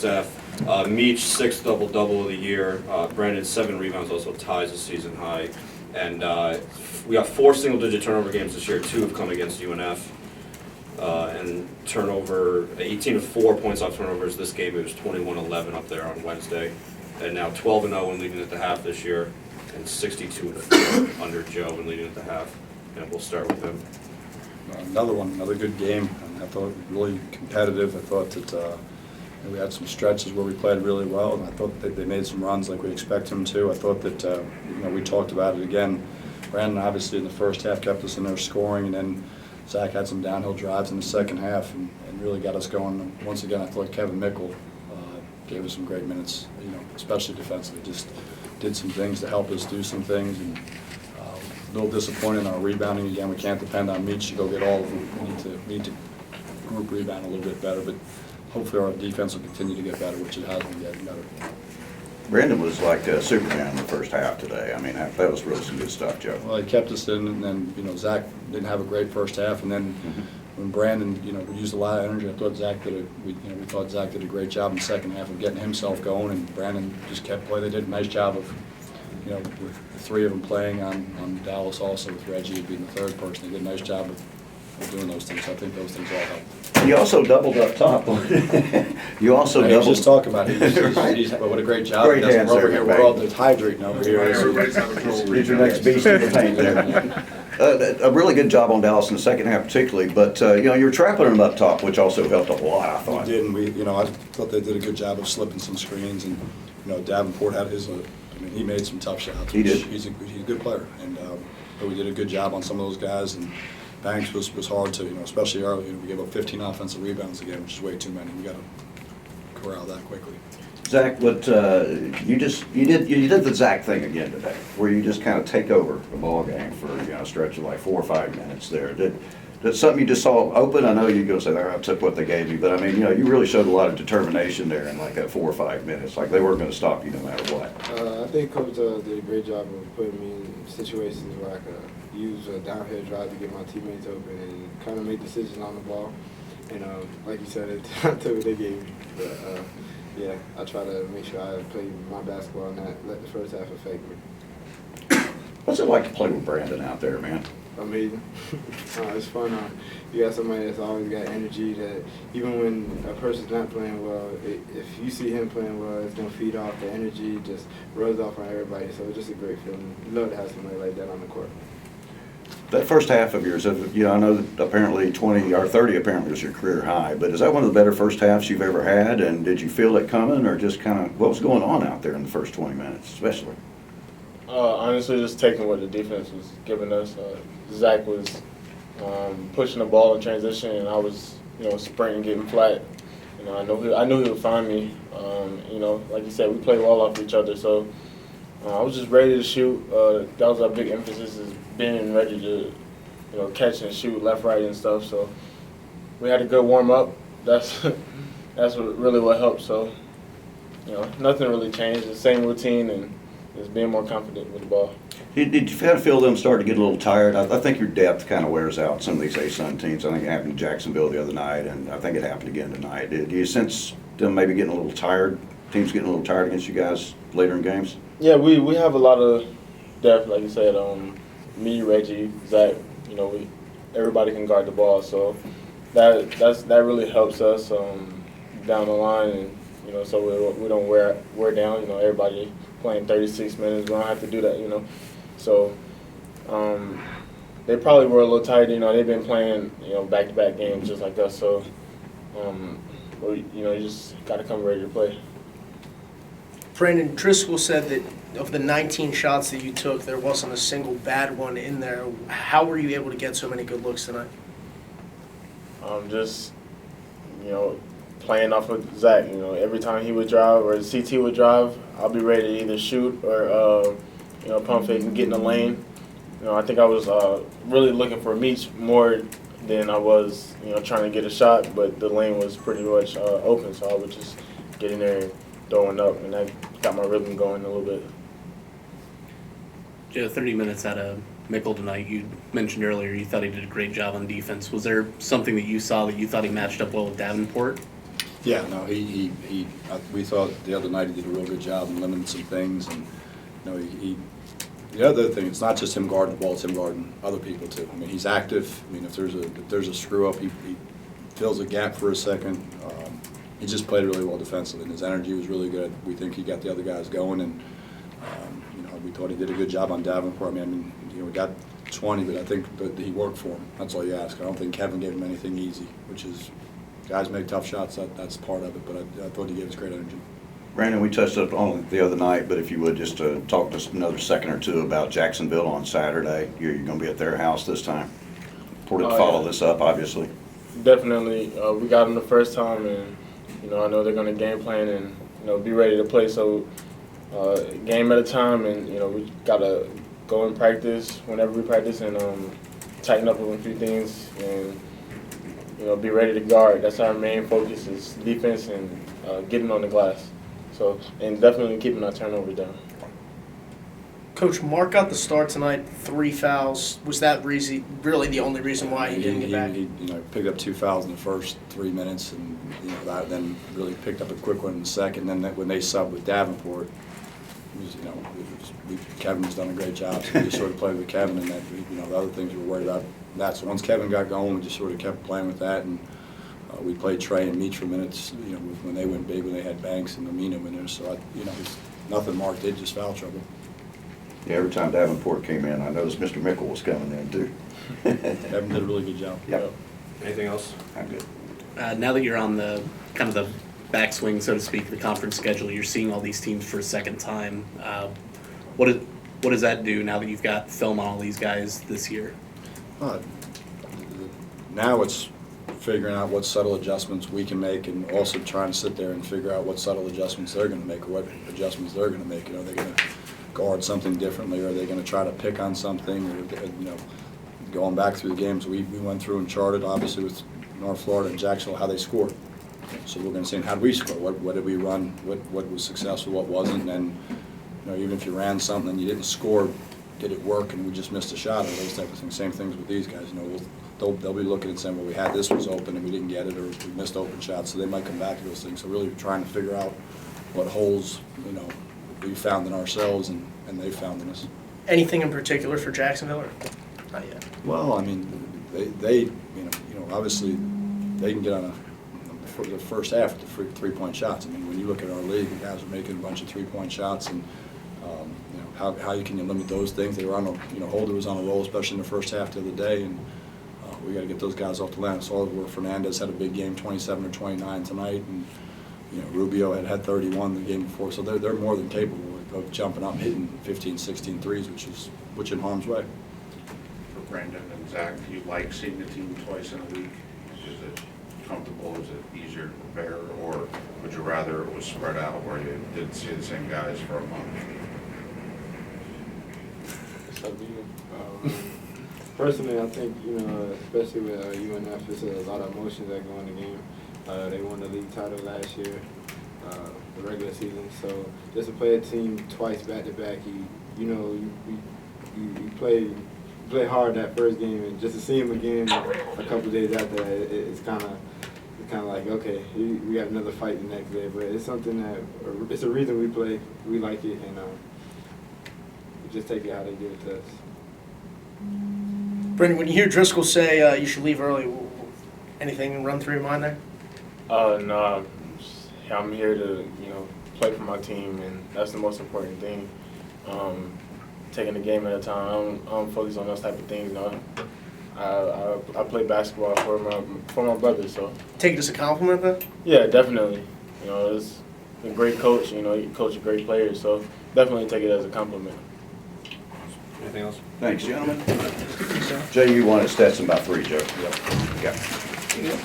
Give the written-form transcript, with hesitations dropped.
Meach, 6th double-double of the year. Brandon, 7 rebounds, also ties the season high. And we got 4 single-digit turnover games this year. 2 have come against UNF. And turnover, 18 to 4 points off turnovers this game. It was 21-11 up there on Wednesday. And now 12-0 and leading at the half this year. And 62-4 under Joe and leading at the half. And we'll start with him. Another good game. I thought really competitive. I thought that we had some stretches where we played really well, and I thought that they made some runs like we expect them to. I thought that we talked about it again. Brandon obviously in the first half kept us in there scoring, and then Zach had some downhill drives in the second half and really got us going. Once again, I thought Kevin Mickle gave us some great minutes, especially defensively. Just did some things to help us do some things. And a little disappointed in our rebounding. Again, we can't depend on Meach to go get all of them. We need to group rebound a little bit better, but hopefully our defense will continue to get better, which it has been getting better. Brandon was like Superman in the first half today. I mean, that was really some good stuff, Joe. Well, he kept us in, and then, Zach didn't have a great first half, and then when Brandon, we used a lot of energy. I thought Zach we thought Zach did a great job in the second half of getting himself going, and Brandon just kept playing. They did a nice job of, with the 3 of them playing on Dallas also, with Reggie being the 3rd person. They did a nice job of doing those things. I think those things all help. You also doubled up top. You also doubled. Just talk about it. Right. What a great job. Great hands over there, here. We're all dehydrating over here. He's your next beast in the paint there. A really good job on Dallas in the second half particularly, but you were trapping them up top, which also helped a lot, I thought. We did, and I thought they did a good job of slipping some screens, and Davenport had his, he made some tough shots. He did. He's a good player, and but we did a good job on some of those guys, and Banks was hard to, especially early. We gave up 15 offensive rebounds again, which is way too many. We got to corral that quickly. Zach, what you did the Zach thing again today, where you just kind of take over the ball game for a stretch of like 4 or 5 minutes there. Did something you just saw open? I know you're going to say, I took what they gave me, but I mean, you really showed a lot of determination there in like that 4 or 5 minutes. Like they weren't going to stop you no matter what. I think Coach did a great job of putting me in situations where I could use a downhill drive to get my teammates open and kind of make decisions on the ball. And like you said, I took what they gave me. But yeah, I try to make sure I play my basketball and not let the first half affect me. What's it like to play with Brandon out there, man? Amazing. It's fun. You got somebody that's always got energy that even when a person's not playing well, if you see him playing well, it's going to feed off the energy, just rubs off on everybody. So it's just a great feeling. You love to have somebody like that on the court. That first half of yours, I know that apparently 20 or 30 apparently was your career high, but is that one of the better first halves you've ever had? And did you feel it coming, or just kind of what was going on out there in the first 20 minutes, especially? Honestly, just taking what the defense was giving us. Zach was pushing the ball in transition, and I was, sprinting, getting flat. I knew he would find me. Like you said, we play well off each other, so I was just ready to shoot. That was our big emphasis, is being ready to, catch and shoot left, right, and stuff. So we had a good warm up. That's what helped. So nothing really changed. The same routine and just being more confident with the ball. Did you kind of feel them start to get a little tired? I think your depth kind of wears out some of these A-Sun teams. I think it happened to Jacksonville the other night, and I think it happened again tonight. Do you sense them maybe getting a little tired, teams getting a little tired against you guys later in games? Yeah, we have a lot of depth, like you said. Me, Reggie, Zach, everybody can guard the ball, so that really helps us down the line, and so we don't wear down. Everybody playing 36 minutes, we don't have to do that. So they probably were a little tired. They've been playing back-to-back games just like us, so you just got to come ready to play. Brandon, Driscoll said that of the 19 shots that you took, there wasn't a single bad one in there. How were you able to get so many good looks tonight? Just, playing off of Zach. Every time he would drive or CT would drive, I'll be ready to either shoot or, pump fake and get in the lane. I think I was really looking for Meach more than I was, trying to get a shot, but the lane was pretty much open, so I would just get in there and throwing up, and that got my rhythm going a little bit. Joe, 30 minutes out of Mickle tonight. You mentioned earlier you thought he did a great job on defense. Was there something that you saw that you thought he matched up well with Davenport? Yeah, no, we thought the other night he did a real good job in limiting some things, and, you know, the other thing, it's not just him guarding the ball, it's him guarding other people too. I mean, he's active. I mean, if there's a screw up, he fills a gap for a second. He just played really well defensively, and his energy was really good. We think he got the other guys going, and you know, we thought he did a good job on Davenport. I mean, you know, we got 20, but I think he worked for him. That's all you ask. I don't think Kevin gave him anything easy, which is, guys make tough shots. That's part of it, but I thought he gave us great energy. Brandon, we touched up on it the other night, but if you would just talk just another second or two about Jacksonville on Saturday. You're going to be at their house this time. Important to follow this up, obviously. Definitely, we got them the first time, and you know I know they're going to game plan and you know be ready to play. So game at a time, and you know we got to go and practice whenever we practice and tighten up on a few things and you know be ready to guard. That's our main focus is defense and getting on the glass. So and definitely keeping our turnover down. Coach, Mark got the start tonight, 3 fouls. Was that really the only reason why he didn't get back? He you know, picked up 2 fouls in the first 3 minutes, and you know, then really picked up a quick one in the second. Then when they subbed with Davenport, it was, you know, Kevin has done a great job. So we just sort of played with Kevin, and that, you know, the other things we were worried about that. So once Kevin got going, we just sort of kept playing with that, and we played Trey and Meach for minutes. You know, when they went big, when they had Banks and Amino in there. So you know, it's nothing Mark did, just foul trouble. Yeah, every time Davenport came in, I noticed Mr. Mickle was coming in too. Kevin did a really good job. Yep. Anything else? I'm good. Now that you're on the kind of the backswing, so to speak, the conference schedule, you're seeing all these teams for a second time. What does that do now that you've got film on all these guys this year? Now it's figuring out what subtle adjustments we can make, and also trying to sit there and figure out what subtle adjustments they're going to make, or what adjustments they're going to make. You know, they're going to guard something differently, or are they going to try to pick on something, or you know, going back through the games we went through and charted, obviously with North Florida and Jacksonville, how they scored. So we're going to see how did we score, what did we run, what was successful, what wasn't, and you know, even if you ran something and you didn't score, did it work and we just missed a shot, or those type of things. Same things with these guys. You know, they'll be looking and saying, well, we had this was open and we didn't get it, or we missed open shots, so they might come back to those things. So really trying to figure out what holes, you know, we found in ourselves and they found in us. Anything in particular for Jacksonville, or not yet? Well, I mean, they you know, obviously they can get on the first half with the 3-point shots. I mean, when you look at our league, the guys are making a bunch of 3-point shots, and you know, how you can limit those things? They were on a, you know, Holder was on a roll, especially in the first half the other day, and we got to get those guys off the land. So where Fernandez had a big game, 27 or 29 tonight, and you know, Rubio had 31 the game before. So they're more than capable of jumping up and hitting 15, 16 threes, which in harm's way. For Brandon and Zach, do you like seeing the team twice in a week? Is it comfortable? Is it easier to prepare? Or would you rather it was spread out where you didn't see the same guys for a month? It's up to you. Personally, I think, you know, especially with UNF, there's a lot of emotions that go in the game. They won the league title last year, the regular season. So just to play a team twice back to back, you play hard that first game, and just to see him again a couple of days after that, it's kind of like, okay, we got another fight the next day. But it's something that it's a reason we play. We like it, and we just take it how they give it to us. Brendan, when you hear Driscoll say you should leave early, anything run through your mind there? No, I'm here to, you know, play for my team, and that's the most important thing. Taking the game at a time. I don't focus on those type of things. No, I play basketball for my brother. So Take it as a compliment, then? yeah, definitely. You know, it's a great coach. You know, you coach a great player. So definitely take it as a compliment. Anything else? Thanks, gentlemen. Jay, you wanted Stetson by 3, Joe. Yep. Okay.